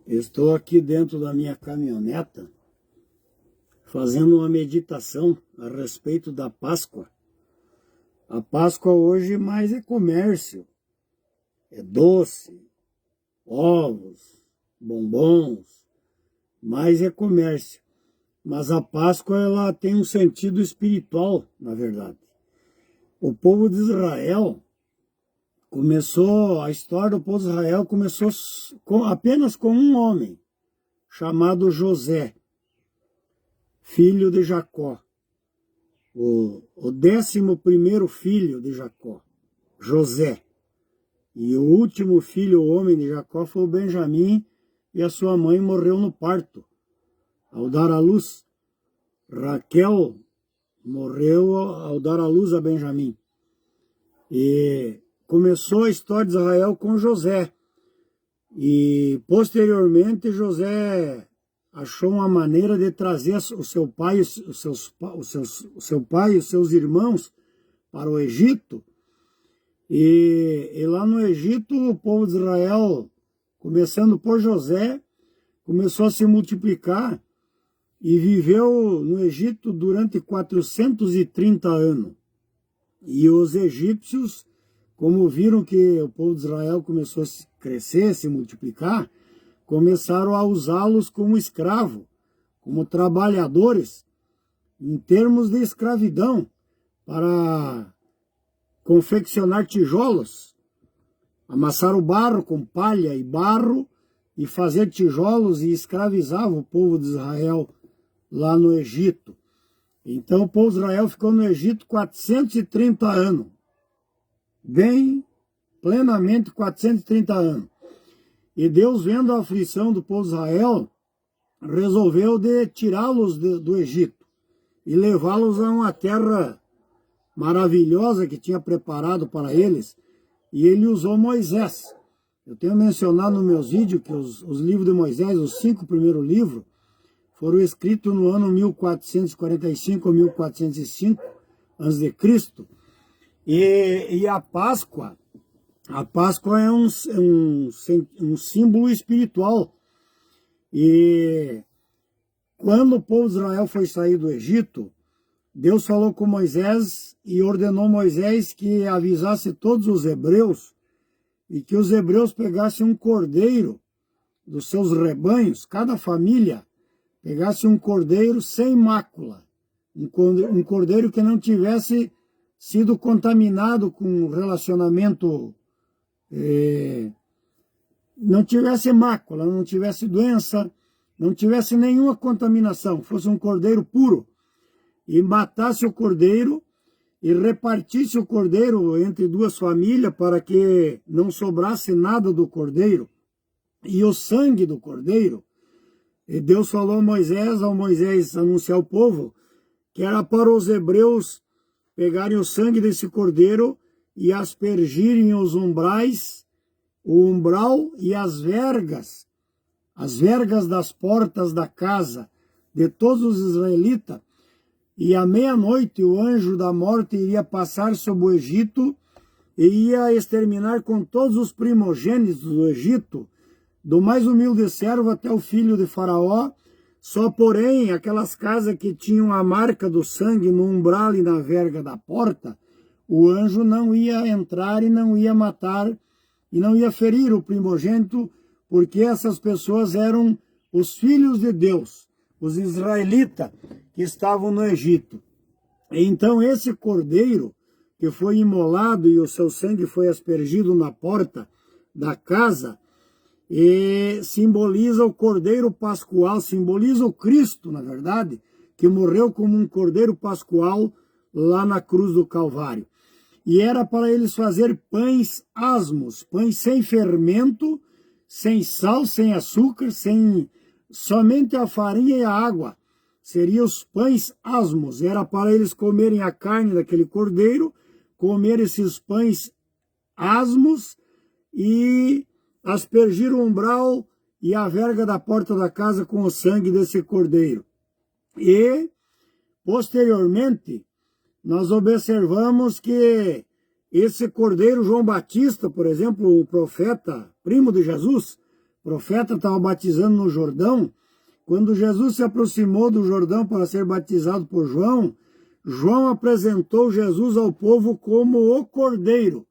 Estou aqui dentro da minha caminhoneta fazendo uma meditação a respeito da Páscoa. A Páscoa hoje mais é comércio, é doce, ovos, bombons, mais é comércio. Mas a Páscoa ela tem um sentido espiritual, na verdade. O povo de Israel a história do povo de Israel começou apenas com um homem, chamado José, filho de Jacó, o 11º filho de Jacó, José. E o último filho, o homem de Jacó, foi o Benjamim, e a sua mãe morreu no parto, ao dar à luz. Raquel morreu ao dar à luz a Benjamim. E começou a história de Israel com José. E posteriormente José achou uma maneira de trazer o seu pai e os seus irmãos para o Egito. E lá no Egito o povo de Israel, começando por José, começou a se multiplicar e viveu no Egito durante 430 anos. E os egípcios, como viram que o povo de Israel começou a crescer, se multiplicar, começaram a usá-los como escravo, como trabalhadores, em termos de escravidão, para confeccionar tijolos, amassar o barro com palha e barro e fazer tijolos, e escravizava o povo de Israel lá no Egito. Então o povo de Israel ficou no Egito 430 anos. Bem, plenamente 430 anos. E Deus, vendo a aflição do povo de Israel, resolveu de tirá-los do Egito e levá-los a uma terra maravilhosa que tinha preparado para eles. E ele usou Moisés. Eu tenho mencionado nos meus vídeos que os livros de Moisés, os 5 primeiros livros, foram escritos no ano 1445 ou 1405 a.C. E a Páscoa é um símbolo espiritual. E quando o povo de Israel foi sair do Egito, Deus falou com Moisés e ordenou Moisés que avisasse todos os hebreus e que os hebreus pegassem um cordeiro dos seus rebanhos, cada família pegasse um cordeiro sem mácula, um cordeiro que não tivesse sido contaminado com relacionamento, não tivesse mácula, não tivesse doença, não tivesse nenhuma contaminação, fosse um cordeiro puro, e matasse o cordeiro e repartisse o cordeiro entre 2 famílias para que não sobrasse nada do cordeiro, e o sangue do cordeiro. E Deus falou ao Moisés anunciar ao povo que era para os hebreus pegarem o sangue desse cordeiro e aspergirem os umbrais, o umbral e as vergas das portas da casa de todos os israelitas. E à meia-noite o anjo da morte iria passar sobre o Egito e ia exterminar com todos os primogênitos do Egito, do mais humilde servo até o filho de Faraó. Só porém aquelas casas que tinham a marca do sangue no umbral e na verga da porta, o anjo não ia entrar e não ia matar e não ia ferir o primogênito, porque essas pessoas eram os filhos de Deus, os israelitas que estavam no Egito. Então esse cordeiro que foi imolado e o seu sangue foi aspergido na porta da casa, e simboliza o cordeiro pascual, simboliza o Cristo, na verdade, que morreu como um cordeiro pascual lá na cruz do Calvário. E era para eles fazer pães asmos, pães sem fermento, sem sal, sem açúcar, somente a farinha e a água. Seriam os pães asmos, era para eles comerem a carne daquele cordeiro, comer esses pães asmos e aspergir o umbral e a verga da porta da casa com o sangue desse cordeiro. E, posteriormente, nós observamos que esse cordeiro, João Batista, por exemplo, o profeta, primo de Jesus, profeta estava batizando no Jordão. Quando Jesus se aproximou do Jordão para ser batizado por João, João apresentou Jesus ao povo como o Cordeiro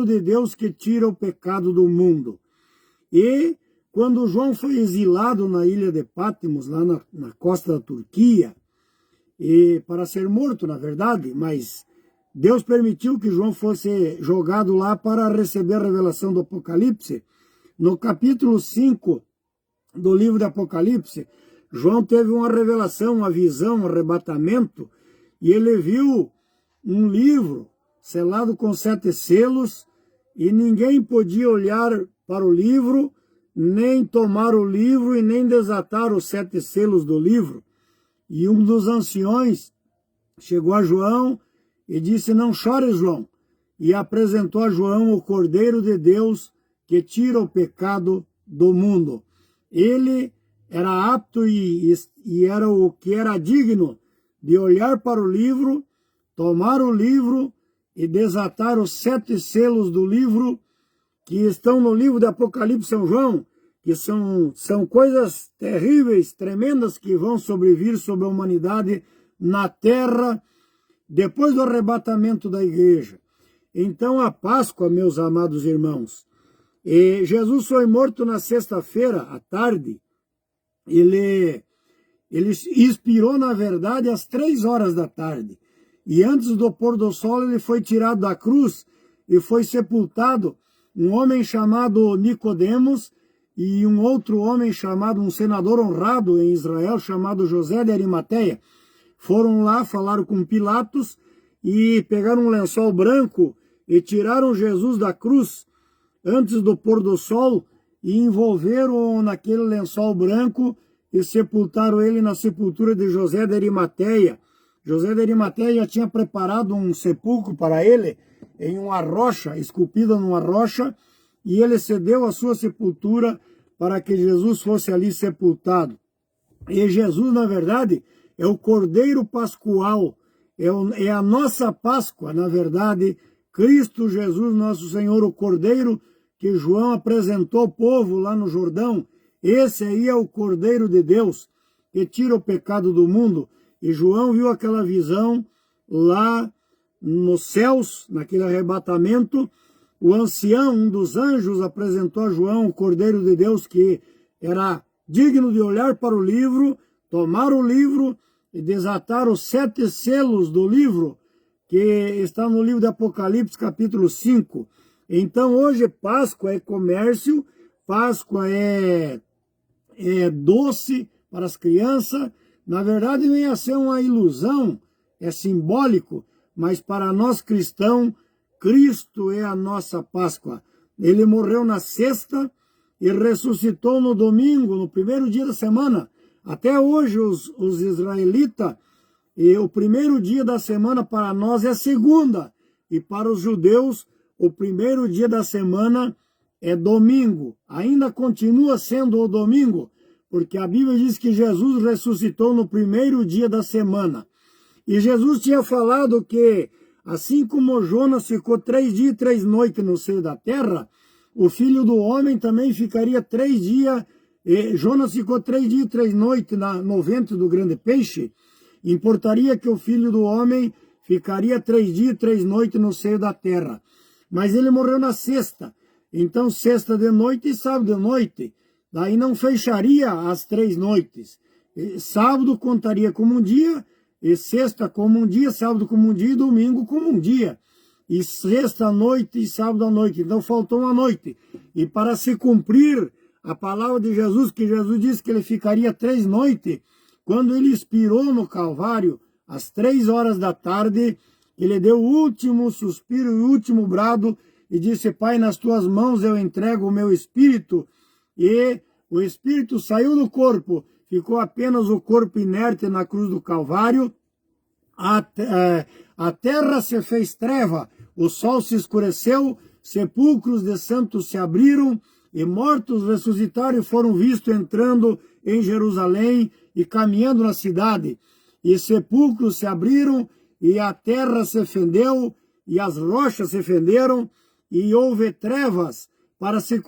de Deus que tira o pecado do mundo. E quando João foi exilado na ilha de Patmos, lá na costa da Turquia, e para ser morto, na verdade, mas Deus permitiu que João fosse jogado lá para receber a revelação do Apocalipse. No capítulo 5 do livro de Apocalipse, João teve uma revelação, uma visão, um arrebatamento, e ele viu um livro selado com 7 selos, e ninguém podia olhar para o livro, nem tomar o livro e nem desatar os 7 selos do livro. E um dos anciões chegou a João e disse: não chores, João, e apresentou a João o Cordeiro de Deus que tira o pecado do mundo. Ele era apto e era o que era digno de olhar para o livro, tomar o livro e desatar os 7 selos do livro que estão no livro de Apocalipse São João, que são coisas terríveis, tremendas, que vão sobrevir sobre a humanidade na terra depois do arrebatamento da igreja. Então a Páscoa, meus amados irmãos, Jesus foi morto na sexta-feira à tarde. Ele expirou, na verdade, às 3 horas da tarde. E antes do pôr do sol ele foi tirado da cruz e foi sepultado. Um homem chamado Nicodemos e um outro homem chamado, um senador honrado em Israel, chamado José de Arimateia, foram lá, falaram com Pilatos e pegaram um lençol branco e tiraram Jesus da cruz antes do pôr do sol e envolveram naquele lençol branco e sepultaram ele na sepultura de José de Arimateia. José de Arimateia já tinha preparado um sepulcro para ele em uma rocha, esculpida numa rocha, e ele cedeu a sua sepultura para que Jesus fosse ali sepultado. E Jesus, na verdade, é o Cordeiro Pascual, é a nossa Páscoa, na verdade, Cristo Jesus, nosso Senhor, o Cordeiro que João apresentou ao povo lá no Jordão. Esse aí é o Cordeiro de Deus que tira o pecado do mundo. E João viu aquela visão lá nos céus, naquele arrebatamento. O ancião, um dos anjos, apresentou a João o Cordeiro de Deus que era digno de olhar para o livro, tomar o livro e desatar os 7 selos do livro, que está no livro de Apocalipse, capítulo 5. Então, hoje, Páscoa é comércio, Páscoa é doce para as crianças. Na verdade, vem a ser uma ilusão, é simbólico, mas para nós cristãos, Cristo é a nossa Páscoa. Ele morreu na sexta e ressuscitou no domingo, no primeiro dia da semana. Até hoje, os israelitas, o primeiro dia da semana para nós é segunda, e para os judeus, o primeiro dia da semana é domingo. Ainda continua sendo o domingo, porque a Bíblia diz que Jesus ressuscitou no primeiro dia da semana. E Jesus tinha falado que, assim como Jonas ficou 3 dias e 3 noites no seio da terra, o Filho do Homem também ficaria 3 dias. Jonas ficou 3 dias e 3 noites no ventre do grande peixe. Importaria que o Filho do Homem ficaria 3 dias e 3 noites no seio da terra. Mas ele morreu na sexta. Então, sexta de noite e sábado de noite. Daí não fecharia as 3 noites. Sábado contaria como um dia, e sexta como um dia, sábado como um dia e domingo como um dia. E sexta à noite e sábado à noite. Então faltou uma noite. E para se cumprir a palavra de Jesus, que Jesus disse que ele ficaria 3 noites, quando ele expirou no Calvário, às 3 horas da tarde, ele deu o último suspiro e o último brado e disse: Pai, nas tuas mãos eu entrego o meu espírito. E o espírito saiu do corpo, ficou apenas o corpo inerte na cruz do Calvário. A terra se fez treva, o sol se escureceu, sepulcros de santos se abriram, e mortos ressuscitaram e foram vistos entrando em Jerusalém e caminhando na cidade. E sepulcros se abriram, e a terra se fendeu, e as rochas se fenderam, e houve trevas para se